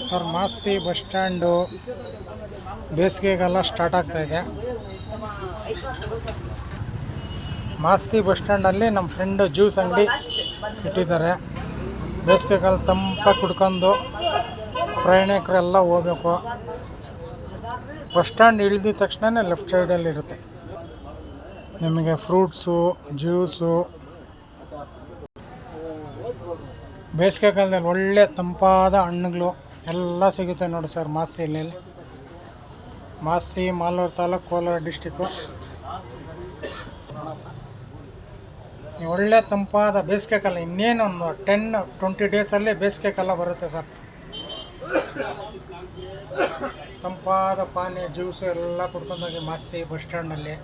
Sir Masti bus stand ಬೇಸಿಗೆಗೆಲ್ಲ start ಆಗ್ತಾಯಿದೆ. Masti bus ಸ್ಟ್ಯಾಂಡಲ್ಲಿ ನಮ್ಮ ಫ್ರೆಂಡು ಜ್ಯೂಸ್ ಅಂಗಡಿ ಇಟ್ಟಿದ್ದಾರೆ. ಬೇಸಿಗೆಗಾಲ ತಂಪಾಗಿ ಕುಡ್ಕೊಂಡು ಪ್ರಯಾಣಿಕರೆಲ್ಲ ಹೋಗ್ಬೇಕು. ಬಸ್ ಸ್ಟ್ಯಾಂಡ್ ಇಳಿದ ತಕ್ಷಣ ಲೆಫ್ಟ್ ಸೈಡಲ್ಲಿರುತ್ತೆ ನಿಮಗೆ ಫ್ರೂಟ್ಸು, ಜ್ಯೂಸು. ಬೇಸಿಗೆ ಕಾಲದಲ್ಲಿ ಒಳ್ಳೆ ತಂಪಾದ ಹಣ್ಣುಗಳು ಎಲ್ಲ ಸಿಗುತ್ತೆ ನೋಡಿ ಸರ್ ಮಾಸ್ತಿಯಲ್ಲಿ. ಮಾಸ್ತಿ ಮಾಲೂರು ತಾಲೂಕು, ಕೋಲಾರ ಡಿಸ್ಟಿಕ್ಕು. ಒಳ್ಳೆ ತಂಪಾದ ಬೇಸಿಗೆ ಕಾಲ, ಇನ್ನೇನು ಒಂದು 10-20 ಡೇಸಲ್ಲಿ ಬೇಸಿಗೆ ಕಾಲ ಬರುತ್ತೆ ಸರ್. ತಂಪಾದ ಪಾನೀಯ, ಜ್ಯೂಸು ಎಲ್ಲ ಕುಡ್ಕೊಂಡೋಗಿ ಮಾಸ್ತಿ ಬಸ್ ಸ್ಟ್ಯಾಂಡಲ್ಲಿ.